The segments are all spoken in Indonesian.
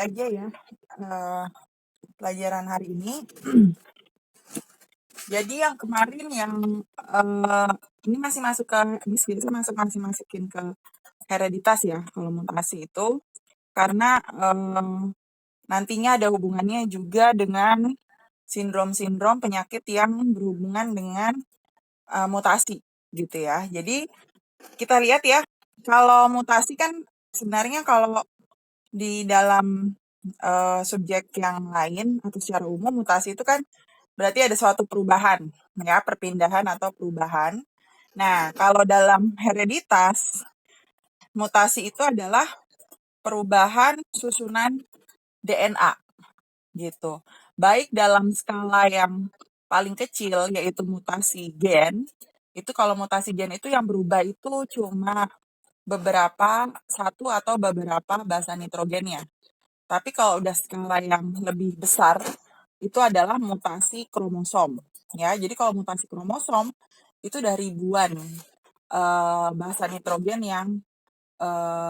aja ya pelajaran hari ini. Jadi yang kemarin yang ini masih masuk ke masih masukin ke hereditas ya kalau mutasi itu karena nantinya ada hubungannya juga dengan sindrom-sindrom penyakit yang berhubungan dengan mutasi gitu ya. Jadi kita lihat ya, kalau mutasi kan sebenarnya kalau di dalam subjek yang lain atau secara umum mutasi itu kan berarti ada suatu perubahan ya, perpindahan atau perubahan. Nah, kalau dalam hereditas mutasi itu adalah perubahan susunan DNA gitu. Baik dalam skala yang paling kecil yaitu mutasi gen. Itu kalau mutasi gen itu yang berubah itu cuma satu atau beberapa basa nitrogennya. Tapi kalau udah skala yang lebih besar, itu adalah mutasi kromosom. Ya, jadi kalau mutasi kromosom, itu udah ribuan basa nitrogen yang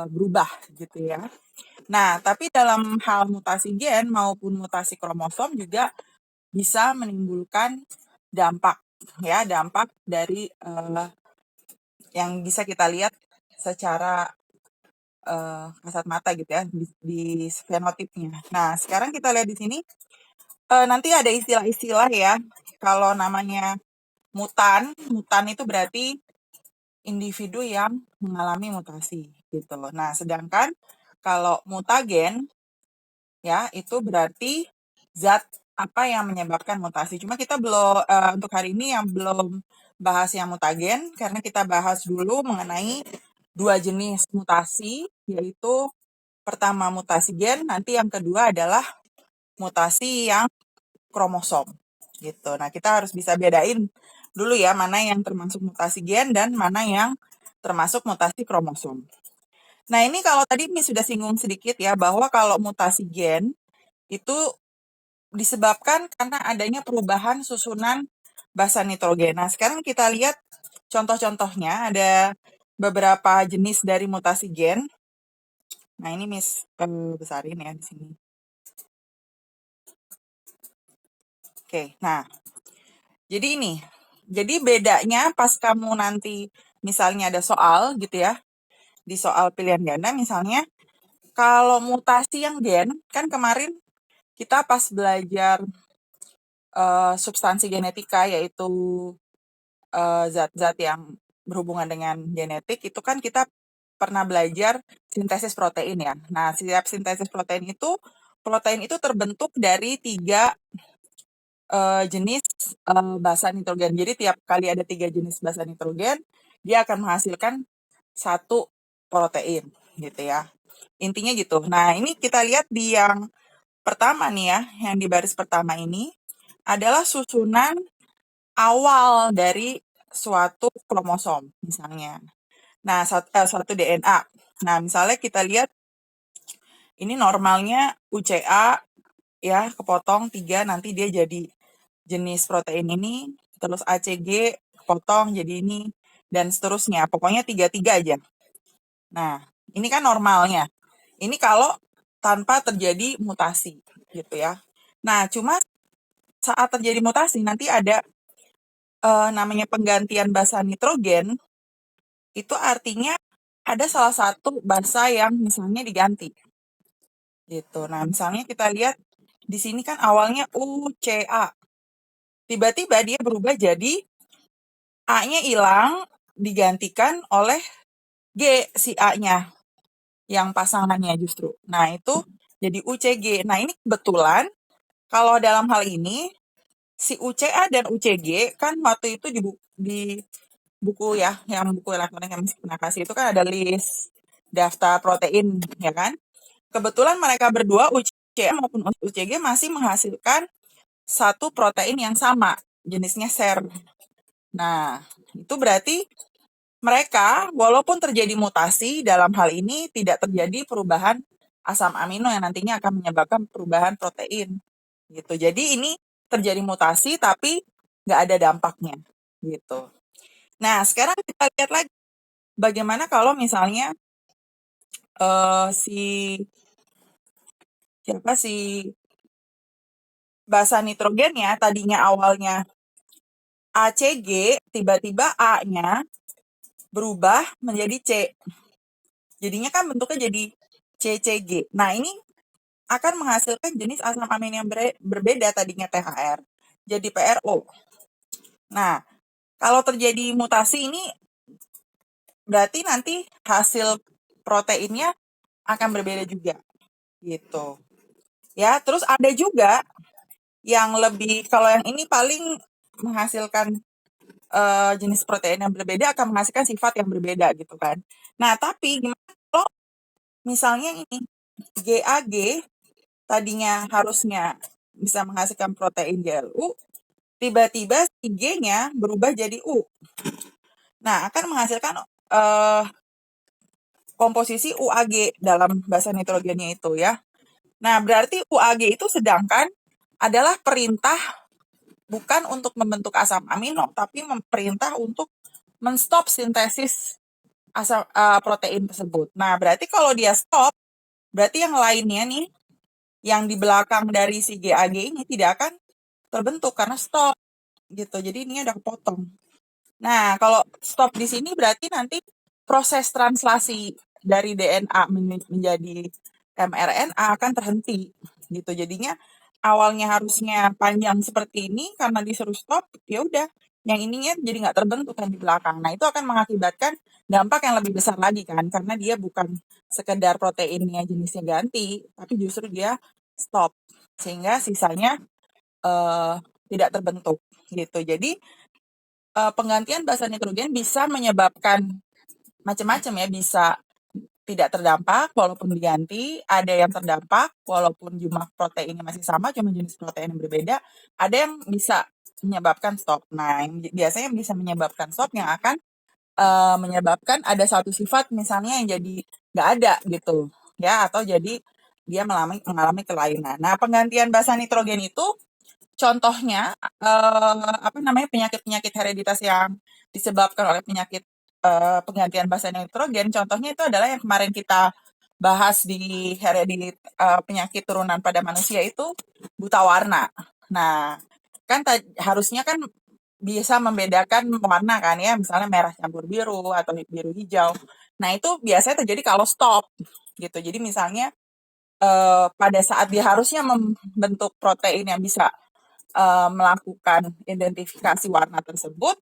berubah gitu ya. Nah, tapi dalam hal mutasi gen maupun mutasi kromosom juga bisa menimbulkan dampak ya, dampak dari yang bisa kita lihat secara kasat mata gitu ya di fenotipnya. Nah, sekarang kita lihat di sini nanti ada istilah-istilah ya. Kalau namanya mutan itu berarti individu yang mengalami mutasi gitu. Nah, sedangkan kalau mutagen ya itu berarti zat apa yang menyebabkan mutasi. Cuma kita belum untuk hari ini yang belum bahas yang mutagen karena kita bahas dulu mengenai dua jenis mutasi, yaitu pertama mutasi gen, nanti yang kedua adalah mutasi yang kromosom gitu. Nah, kita harus bisa bedain dulu ya mana yang termasuk mutasi gen dan mana yang termasuk mutasi kromosom. Nah, ini kalau tadi Miss sudah singgung sedikit ya bahwa kalau mutasi gen itu disebabkan karena adanya perubahan susunan basa nitrogen. Nah, sekarang kita lihat contoh-contohnya, ada beberapa jenis dari mutasi gen. Nah, ini Miss besarin ya di sini. Oke, nah, jadi ini. Jadi bedanya pas kamu nanti misalnya ada soal gitu ya, di soal pilihan ganda misalnya, kalau mutasi yang gen, kan kemarin kita pas belajar substansi genetika, yaitu zat-zat yang berhubungan dengan genetik, itu kan kita pernah belajar sintesis protein ya. Nah, setiap sintesis protein itu terbentuk dari 3 jenis basa nitrogen. Jadi tiap kali ada 3 jenis basa nitrogen, dia akan menghasilkan satu protein gitu ya. Intinya gitu. Nah, ini kita lihat di yang pertama nih ya, yang di baris pertama ini adalah susunan awal dari suatu kromosom misalnya. Nah, suatu DNA. Nah, misalnya kita lihat ini normalnya UCA ya, kepotong 3, nanti dia jadi jenis protein ini, terus ACG potong jadi ini, dan seterusnya. Pokoknya 3-3 aja. Nah, ini kan normalnya. Ini kalau tanpa terjadi mutasi gitu ya. Nah, cuma saat terjadi mutasi nanti ada namanya penggantian basa nitrogen, itu artinya ada salah satu basa yang misalnya diganti. Gitu. Nah, misalnya kita lihat di sini kan awalnya UCA. Tiba-tiba dia berubah jadi A-nya hilang, digantikan oleh G si A-nya, yang pasangannya justru. Nah, itu jadi UCG. Nah, ini kebetulan kalau dalam hal ini, si UCA dan UCG kan waktu itu di buku ya, yang buku elektronik yang pernah kasih itu kan ada list daftar protein, ya kan? Kebetulan mereka berdua, UCA maupun UCG, masih menghasilkan satu protein yang sama, jenisnya SER. Nah, itu berarti mereka, walaupun terjadi mutasi, dalam hal ini tidak terjadi perubahan asam amino yang nantinya akan menyebabkan perubahan protein. Gitu. Jadi ini terjadi mutasi tapi nggak ada dampaknya. Gitu. Nah, sekarang kita lihat lagi bagaimana kalau misalnya si siapa si basa nitrogennya tadinya awalnya ACG, tiba-tiba A-nya berubah menjadi C. Jadinya kan bentuknya jadi CCG. Nah, ini akan menghasilkan jenis asam amin yang berbeda, tadinya THR jadi PRO. Nah, kalau terjadi mutasi ini berarti nanti hasil proteinnya akan berbeda juga gitu. Ya, terus ada juga yang lebih, kalau yang ini paling menghasilkan jenis protein yang berbeda akan menghasilkan sifat yang berbeda gitu kan. Nah, tapi gimana kalau misalnya ini GAG tadinya harusnya bisa menghasilkan protein GLU, tiba-tiba si G-nya berubah jadi U. Nah, akan menghasilkan komposisi UAG dalam basa nitrogennya itu ya. Nah, berarti UAG itu sedangkan adalah perintah bukan untuk membentuk asam amino, tapi perintah untuk menstop sintesis asam protein tersebut. Nah, berarti kalau dia stop, berarti yang lainnya nih, yang di belakang dari si GAG ini tidak akan terbentuk karena stop gitu. Jadi ini ada kepotong. Nah, kalau stop di sini berarti nanti proses translasi dari DNA menjadi mRNA akan terhenti gitu. Jadinya awalnya harusnya panjang seperti ini, karena disuruh stop, ya udah yang ininya jadi nggak terbentuk kan di belakang. Nah, itu akan mengakibatkan dampak yang lebih besar lagi kan, karena dia bukan sekedar proteinnya jenisnya ganti, tapi justru dia stop sehingga sisanya eh, tidak terbentuk gitu. Jadi penggantian basa nitrogen bisa menyebabkan macam-macam ya, bisa tidak terdampak walaupun diganti, ada yang terdampak walaupun jumlah proteinnya masih sama, cuma jenis protein yang berbeda, ada yang bisa menyebabkan stop. Nah, yang biasanya yang bisa menyebabkan stop yang akan menyebabkan ada satu sifat misalnya yang jadi nggak ada gitu ya, atau jadi dia mengalami kelainan. Nah, penggantian basa nitrogen itu contohnya penyakit-penyakit hereditas yang disebabkan oleh penyakit penggantian basa nitrogen. Contohnya itu adalah yang kemarin kita bahas di penyakit turunan pada manusia itu buta warna. Nah, kan harusnya kan bisa membedakan warna kan ya, misalnya merah campur biru atau biru hijau. Nah, itu biasanya terjadi kalau stop gitu. Jadi misalnya pada saat dia harusnya membentuk protein yang bisa melakukan identifikasi warna tersebut,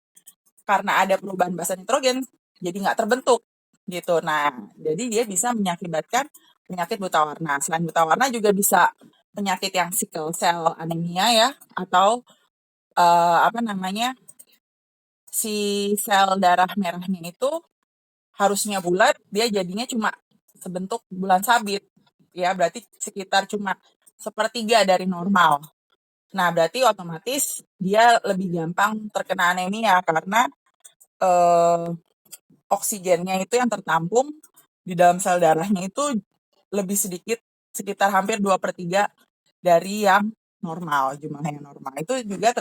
karena ada perubahan basa nitrogen, jadi nggak terbentuk gitu. Nah, jadi dia bisa mengakibatkan penyakit buta warna. Selain buta warna juga bisa penyakit yang sickle cell anemia ya, atau si sel darah merahnya itu harusnya bulat, dia jadinya cuma sebentuk bulan sabit ya, berarti sekitar cuma sepertiga dari normal. Nah, berarti otomatis dia lebih gampang terkena anemia karena eh, oksigennya itu yang tertampung di dalam sel darahnya itu lebih sedikit, sekitar hampir 2/3 dari yang normal, jumlah yang normal. Itu juga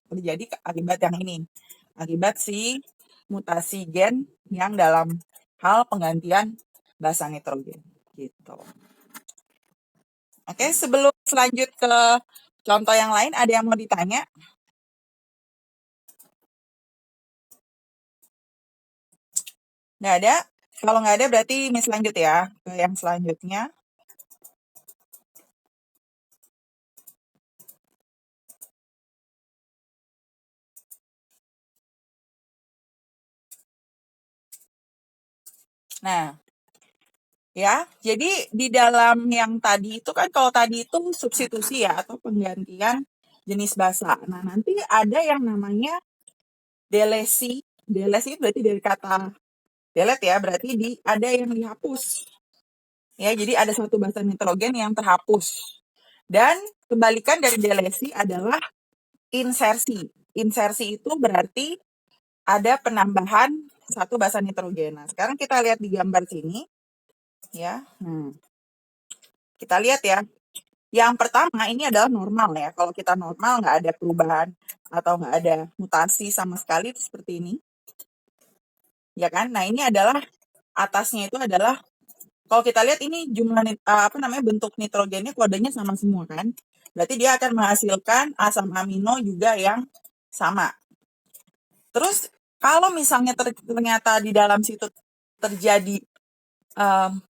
terjadi akibat yang ini, akibat si mutasi gen yang dalam hal penggantian basa nitrogen gitu. Oke, sebelum selanjut ke contoh yang lain, ada yang mau ditanya? Nggak ada? Kalau nggak ada berarti ini lanjut ya ke yang selanjutnya. Nah, ya, jadi di dalam yang tadi itu kan, kalau tadi itu substitusi ya atau penggantian jenis basa. Nah, nanti ada yang namanya delesi. Delesi itu berarti dari kata delete ya, berarti ada yang dihapus. Ya, jadi ada satu basa nitrogen yang terhapus. Dan kebalikan dari delesi adalah insersi. Insersi itu berarti ada penambahan satu basa nitrogen. Nah, sekarang kita lihat di gambar sini ya. Kita lihat ya. Yang pertama ini adalah normal ya. Kalau kita normal nggak ada perubahan atau nggak ada mutasi sama sekali, itu seperti ini. Ya kan? Nah, ini adalah atasnya itu adalah Kalau kita lihat ini jumlah bentuk nitrogennya kodenya sama semua kan. Berarti dia akan menghasilkan asam amino juga yang sama. Terus kalau misalnya ternyata di dalam situ terjadi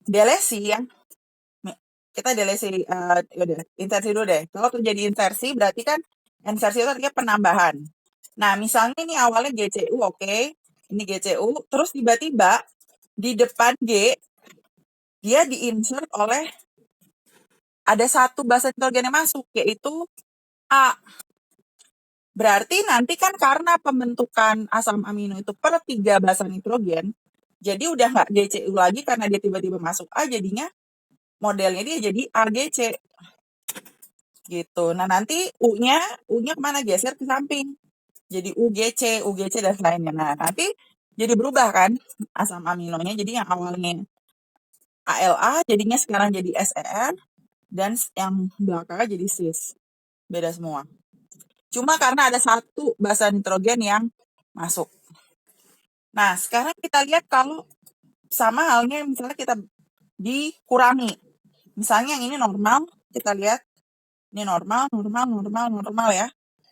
delesi ya, kita delesi yaudah, insersi dulu deh. Kalau terjadi insersi berarti kan insersi itu artinya penambahan. Nah, misalnya ini awalnya GCU, oke. Ini GCU, terus tiba-tiba di depan G dia diinsert oleh ada satu basa nitrogen yang masuk, yaitu A. Berarti nanti kan karena pembentukan asam amino itu per 3 basa nitrogen, jadi udah nggak GCU lagi karena dia tiba-tiba masuk A, jadinya modelnya dia jadi AGC. Gitu. Nah, nanti U-nya kemana? Geser ke samping. Jadi UGC dan lainnya. Nah, nanti jadi berubah kan asam aminonya. Jadi yang awalnya ALA jadinya sekarang jadi SER, dan yang belakangnya jadi cis. Beda semua. Cuma karena ada satu basa nitrogen yang masuk. Nah, sekarang kita lihat kalau sama halnya misalnya kita dikurangi. Misalnya yang ini normal, kita lihat ini normal ya.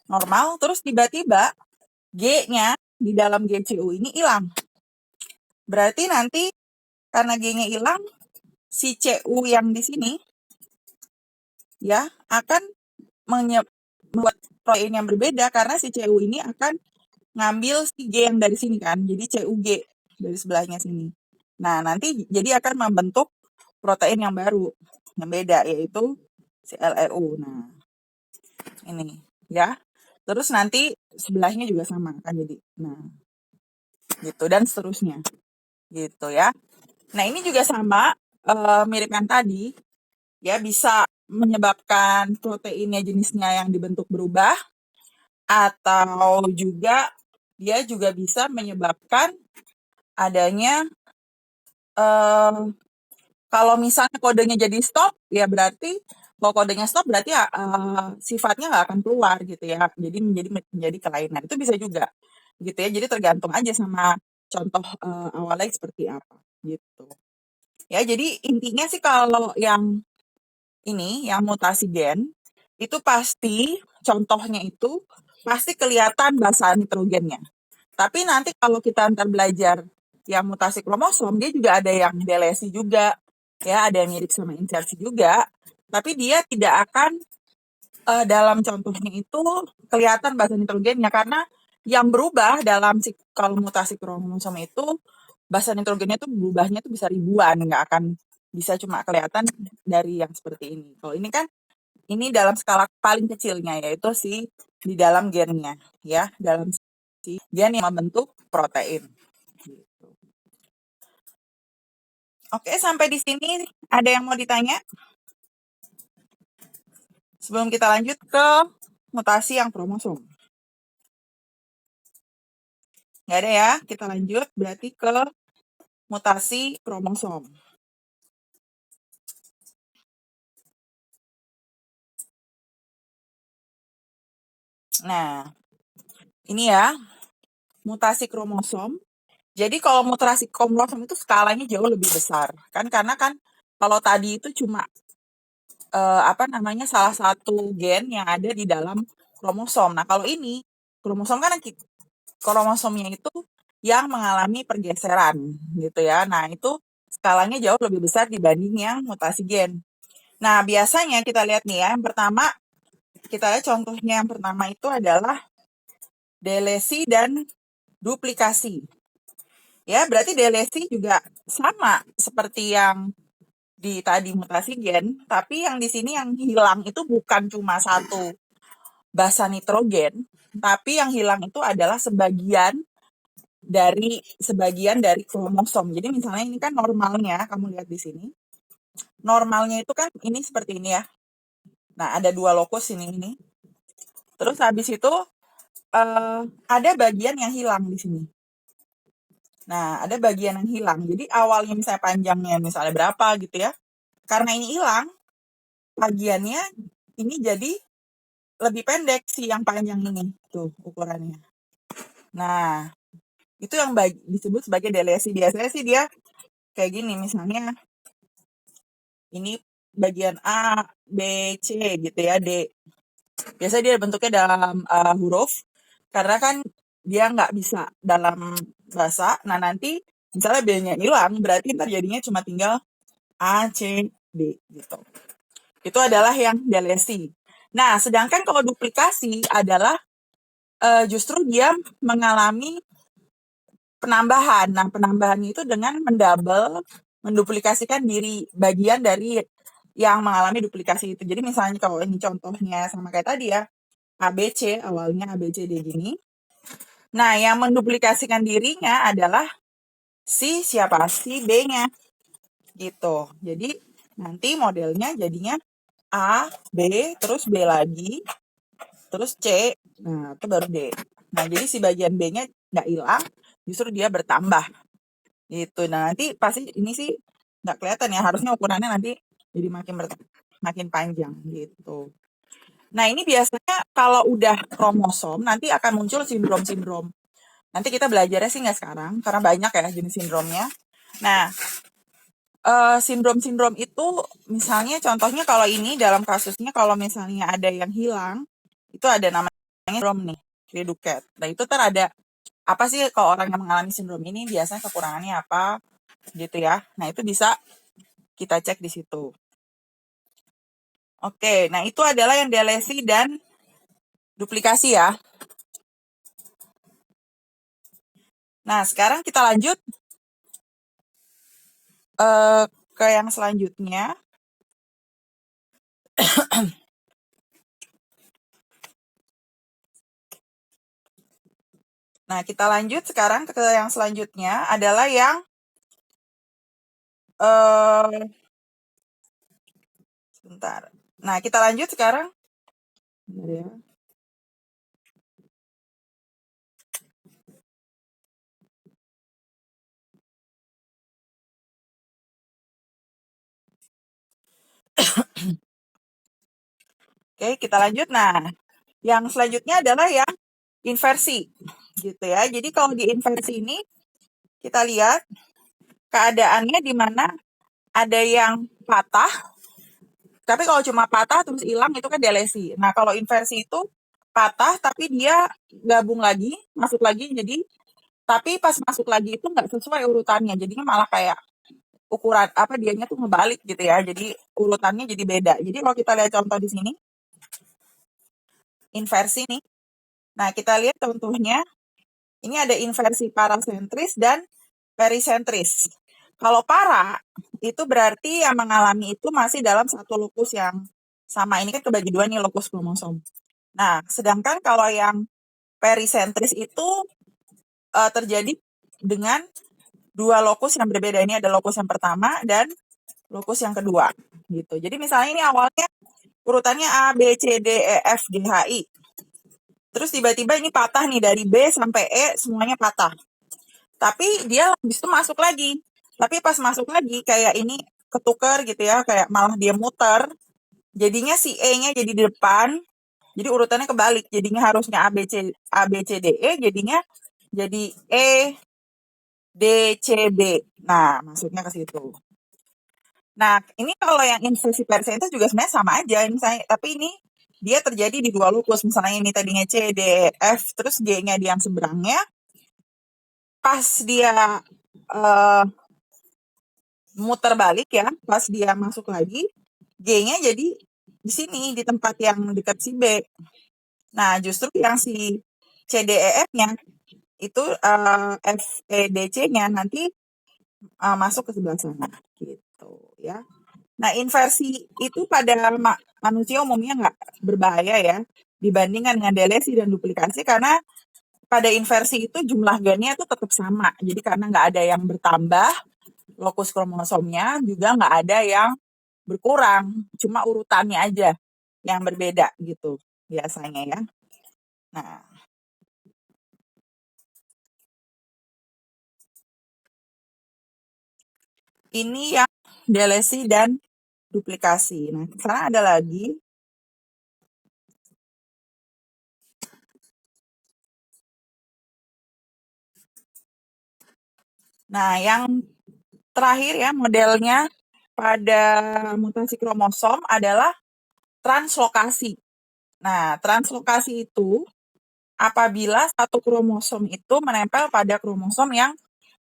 Normal, terus tiba-tiba G-nya di dalam GCU ini hilang. Berarti nanti karena G-nya hilang, si CU yang di sini ya akan membuat protein yang berbeda karena si CU ini akan ngambil si G yang dari sini kan. Jadi CUG dari sebelahnya sini. Nah, nanti jadi akan membentuk protein yang baru, yang beda, yaitu si LRU. Nah, ini ya. Terus nanti sebelahnya juga sama kan jadi. Nah, gitu dan seterusnya. Gitu ya. Nah, ini juga sama, mirip yang tadi, ya bisa menyebabkan proteinnya jenisnya yang dibentuk berubah, atau juga dia juga bisa menyebabkan adanya, kalau misalnya kodenya jadi stop, ya berarti kalau kodenya stop berarti ya, sifatnya nggak akan keluar gitu ya, jadi menjadi kelainan. Itu bisa juga, gitu ya. Jadi tergantung aja sama contoh, awalnya seperti apa, gitu. Ya, jadi intinya sih kalau yang ini, yang mutasi gen, itu pasti contohnya itu pasti kelihatan basa nitrogennya. Tapi nanti kalau kita ntar belajar yang mutasi kromosom, dia juga ada yang delesi juga, ya ada yang mirip sama insersi juga, tapi dia tidak akan dalam contohnya itu kelihatan basa nitrogennya karena yang berubah dalam kalau mutasi kromosom itu basa nitrogennya tuh berubahnya tuh bisa ribuan, nggak akan bisa cuma kelihatan dari yang seperti ini. Kalau ini kan ini dalam skala paling kecilnya yaitu si di dalam gennya ya, dalam si gen yang membentuk protein. Gitu. Oke, sampai di sini ada yang mau ditanya? Sebelum kita lanjut ke mutasi yang kromosom. Nggak ada ya, kita lanjut berarti ke mutasi kromosom. Nah, ini ya, mutasi kromosom. Jadi kalau mutasi kromosom itu skalanya jauh lebih besar. Kan karena kan kalau tadi itu cuma salah satu gen yang ada di dalam kromosom. Nah, kalau ini kromosom kan kromosomnya itu yang mengalami pergeseran gitu ya. Nah, itu skalanya jauh lebih besar dibanding yang mutasi gen. Nah, biasanya kita lihat nih ya, yang pertama kita lihat contohnya yang pertama itu adalah delesi dan duplikasi. Ya, berarti delesi juga sama seperti yang di tadi mutasi gen, tapi yang di sini yang hilang itu bukan cuma satu basa nitrogen, tapi yang hilang itu adalah sebagian dari kromosom. Jadi misalnya ini kan normalnya, kamu lihat di sini. Normalnya itu kan ini seperti ini ya. Nah, ada 2 lokus ini. Terus habis itu ada bagian yang hilang di sini. Nah, ada bagian yang hilang. Jadi awalnya misalnya panjangnya misalnya berapa gitu ya. Karena ini hilang, bagiannya ini jadi lebih pendek sih yang panjang ini. Tuh ukurannya. Nah, itu yang disebut sebagai delesi. Biasanya sih dia kayak gini misalnya ini bagian A, B, C gitu ya, D. Biasanya dia bentuknya dalam huruf, karena kan dia nggak bisa dalam bahasa. Nah, nanti misalnya B-nya hilang, berarti ntar jadinya cuma tinggal A, C, D gitu. Itu adalah yang delesi. Nah, sedangkan kalau duplikasi adalah justru dia mengalami penambahan. Nah, penambahannya itu dengan menduplikasikan diri bagian dari yang mengalami duplikasi itu. Jadi misalnya kalau ini contohnya sama kayak tadi ya, ABC, awalnya ABCD gini. Nah, yang menduplikasikan dirinya adalah siapa? Si B-nya gitu. Jadi nanti modelnya jadinya A, B, terus B lagi, terus C, nah itu baru D. Nah, jadi si bagian B-nya nggak hilang, justru dia bertambah gitu. Nah, nanti pasti ini sih nggak kelihatan ya, harusnya ukurannya nanti jadi makin panjang gitu. Nah, ini biasanya kalau udah kromosom nanti akan muncul sindrom-sindrom. Nanti kita belajarnya sih nggak sekarang, karena banyak ya jenis sindromnya. Nah, sindrom-sindrom itu misalnya contohnya kalau ini dalam kasusnya kalau misalnya ada yang hilang, itu ada namanya sindrom nih, Cri-du-Chat. Nah, itu ada apa sih kalau orang yang mengalami sindrom ini biasanya kekurangannya apa gitu ya. Nah, itu bisa kita cek di situ. Oke, nah itu adalah yang delesi dan duplikasi ya. Nah, sekarang kita lanjut ke yang selanjutnya. Nah, kita lanjut sekarang ke yang selanjutnya adalah yang sebentar. Nah, kita lanjut sekarang. Bentar ya. Oke, kita lanjut. Nah, yang selanjutnya adalah yang inversi gitu ya. Jadi kalau di inversi ini kita lihat keadaannya di mana ada yang patah, tapi kalau cuma patah terus hilang itu kan delesi. Nah, kalau inversi itu patah tapi dia gabung lagi, masuk lagi, jadi tapi pas masuk lagi itu nggak sesuai urutannya, jadinya malah kayak ukuran apa dianya tuh ngebalik gitu ya, jadi urutannya jadi beda. Jadi kalau kita lihat contoh di sini, inversi nih. Nah, kita lihat contohnya, ini ada inversi parasentris dan perisentris. Kalau para, itu berarti yang mengalami itu masih dalam satu lokus yang sama. Ini kan kebagi dua nih lokus kromosom. Nah, sedangkan kalau yang perisentris itu terjadi dengan dua lokus yang berbeda. Ini ada lokus yang pertama dan lokus yang kedua. Gitu. Jadi misalnya ini awalnya urutannya A, B, C, D, E, F, G, H, I. Terus tiba-tiba ini patah nih dari B sampai E semuanya patah. Tapi dia habis itu masuk lagi. Tapi pas masuk lagi kayak ini ketukar gitu ya, kayak malah dia muter. Jadinya si E-nya jadi di depan. Jadi urutannya kebalik. Jadinya harusnya A B C D E, jadinya jadi E D C B. Nah, masuknya ke situ. Nah, ini kalau yang inversi persentase juga sebenarnya sama aja. Misalnya, tapi ini dia terjadi di dua lokus. Misalnya ini tadinya C, D, E, F, terus G-nya di yang seberangnya. Pas dia muter balik ya, pas dia masuk lagi, G-nya jadi di sini, di tempat yang dekat si B. Nah, justru yang si C, D, E, F-nya, itu F, E, D, C-nya nanti masuk ke sebelah sana. Gitu ya. Nah, inversi itu pada manusia umumnya nggak berbahaya ya, dibandingkan dengan delesi dan duplikasi, karena pada inversi itu jumlah gennya itu tetap sama. Jadi karena nggak ada yang bertambah, lokus kromosomnya juga nggak ada yang berkurang, cuma urutannya aja yang berbeda gitu biasanya ya. Nah, ini yang delesi dan duplikasi. Nah, sekarang ada lagi. Nah, yang terakhir ya modelnya pada mutasi kromosom adalah translokasi. Nah, translokasi itu apabila satu kromosom itu menempel pada kromosom yang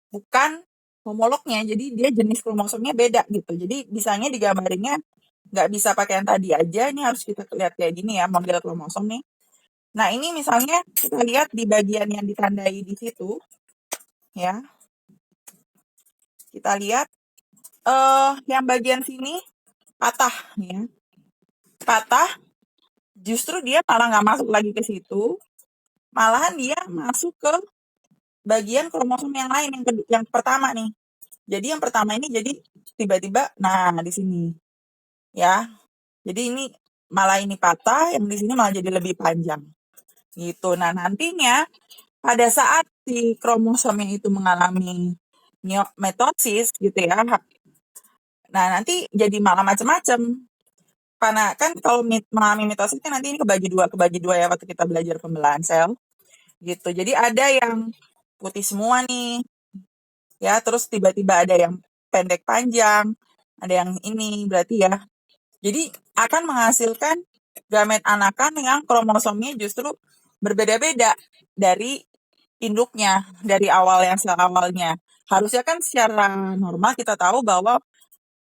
bukan homolognya, jadi dia jenis kromosomnya beda gitu. Jadi bisanya digambarinnya nggak bisa pakai yang tadi aja, ini harus kita lihat kayak gini ya, model kromosom nih. Nah, ini misalnya kita lihat di bagian yang ditandai di situ, ya. Kita lihat yang bagian sini patah, ya. Patah, justru dia malah nggak masuk lagi ke situ, malahan dia masuk ke bagian kromosom yang lain, yang pertama nih. Jadi yang pertama ini jadi tiba-tiba, nah di sini, ya. Jadi ini malah ini patah, yang di sini malah jadi lebih panjang. Gitu. Nah, nantinya pada saat si kromosomnya itu mengalami mitosis gitu ya. Nah, nanti jadi malah macam-macam. Karena kan kalau mengalami mitosis kan nanti ini kebagi dua ya waktu kita belajar pembelahan sel. Gitu. Jadi ada yang putih semua nih. Ya, terus tiba-tiba ada yang pendek panjang, ada yang ini berarti ya. Jadi akan menghasilkan gamet anakan yang kromosomnya justru berbeda-beda dari induknya, dari awal yang sel awalnya. Harusnya kan secara normal kita tahu bahwa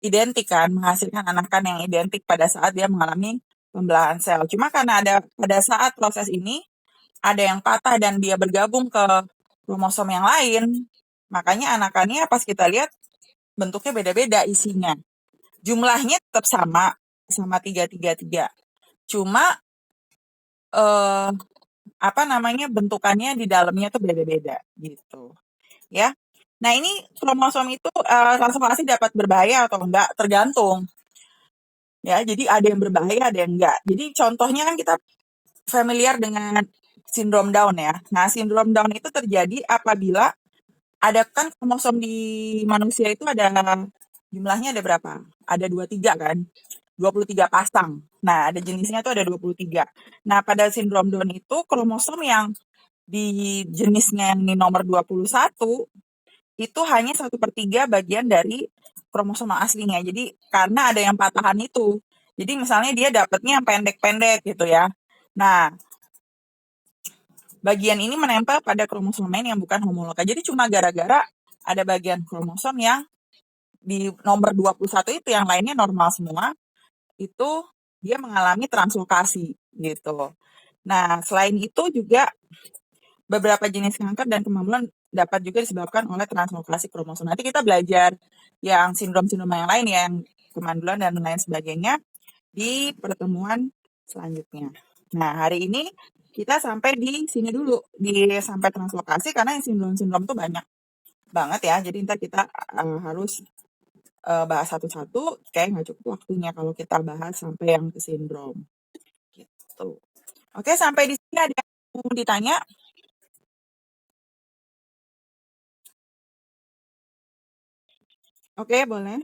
identik kan, menghasilkan anakan yang identik pada saat dia mengalami pembelahan sel. Cuma karena ada pada saat proses ini, ada yang patah dan dia bergabung ke kromosom yang lain, makanya anakannya pas kita lihat bentuknya beda-beda isinya. Jumlahnya tetap sama 333. Cuma eh, apa namanya bentukannya di dalamnya tuh beda-beda gitu. Ya. Nah, ini kromosom itu transformasi dapat berbahaya atau enggak tergantung. Ya, jadi ada yang berbahaya, ada yang enggak. Jadi contohnya kan kita familiar dengan sindrom Down ya. Nah, sindrom Down itu terjadi apabila ada kan kromosom di manusia itu ada jumlahnya ada berapa? Ada 23 kan? 23 pasang. Nah, ada jenisnya tuh ada 23. Nah, pada sindrom Down itu kromosom yang di jenisnya yang di nomor 21 itu hanya 1/3 bagian dari kromosom aslinya. Jadi karena ada yang patahan itu. Jadi misalnya dia dapatnya yang pendek-pendek gitu ya. Nah, bagian ini menempel pada kromosom lain yang bukan homolog. Jadi cuma gara-gara ada bagian kromosom yang di nomor 21 itu yang lainnya normal semua, itu dia mengalami translokasi gitu. Nah, selain itu juga beberapa jenis kanker dan kemandulan dapat juga disebabkan oleh translokasi kromosom. Nanti kita belajar yang sindrom-sindrom yang lain yang kemandulan dan lain sebagainya di pertemuan selanjutnya. Nah, hari ini kita sampai di sini dulu, sampai translokasi karena yang sindrom-sindrom itu banyak banget ya. Jadi ntar kita harus bahas satu-satu, kayak nggak cukup waktunya kalau kita bahas sampai yang ke sindrom. Gitu. Oke, sampai di sini ada yang mau ditanya? Oke, boleh.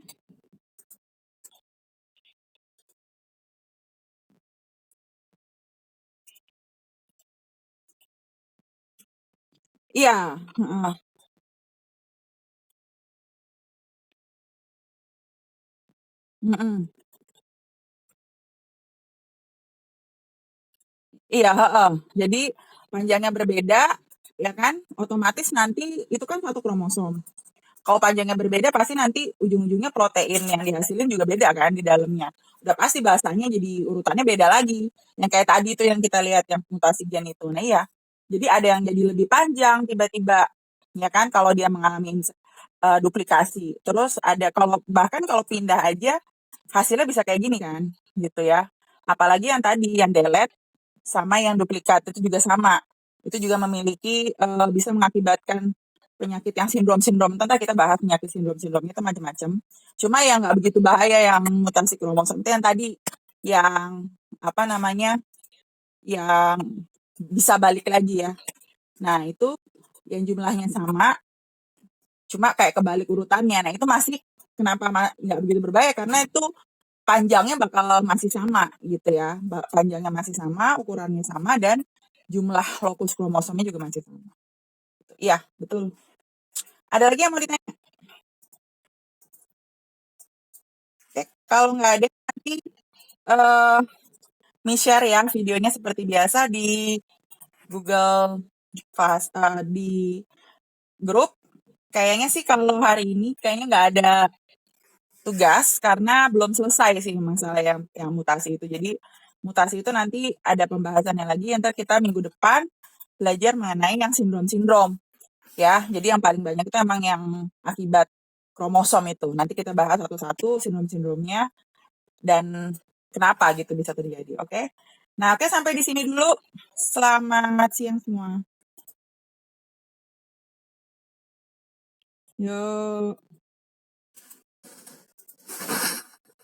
Iya, heeh, mhm. Iya, heeh. Jadi panjangnya berbeda, ya kan? Otomatis nanti itu kan satu kromosom. Kalau panjangnya berbeda pasti nanti ujung-ujungnya protein yang dihasilin juga beda kan di dalamnya. Udah pasti bahasanya jadi urutannya beda lagi. Yang kayak tadi itu yang kita lihat yang mutasi gen itu. Nah iya. Jadi ada yang jadi lebih panjang tiba-tiba. Ya kan kalau dia mengalami duplikasi. Terus ada kalau bahkan kalau pindah aja hasilnya bisa kayak gini kan. Gitu ya. Apalagi yang tadi yang delete sama yang duplikat itu juga sama. Itu juga memiliki bisa mengakibatkan penyakit yang sindrom-sindrom. Nanti kita bahas penyakit sindrom-sindromnya itu macam-macam. Cuma yang nggak begitu bahaya yang mutasi kromosom itu yang tadi yang apa namanya yang bisa balik lagi ya. Nah itu yang jumlahnya sama, cuma kayak kebalik urutannya. Nah itu masih kenapa nggak begitu berbahaya karena itu panjangnya bakal masih sama gitu ya. Panjangnya masih sama, ukurannya sama, dan jumlah lokus kromosomnya juga masih sama. Iya, betul. Ada lagi yang mau ditanya? Kalau nggak ada nanti eh share ya videonya seperti biasa di Google di grup. Kayaknya sih kalau hari ini kayaknya nggak ada tugas karena belum selesai sih masalah yang mutasi itu. Jadi mutasi itu nanti ada pembahasannya lagi. Ntar kita minggu depan belajar mengenai yang sindrom-sindrom ya. Jadi yang paling banyak itu emang yang akibat kromosom itu. Nanti kita bahas satu-satu sindrom-sindromnya dan kenapa gitu bisa terjadi. Oke. Nah, oke sampai di sini dulu. Selamat siang semua. Yuk.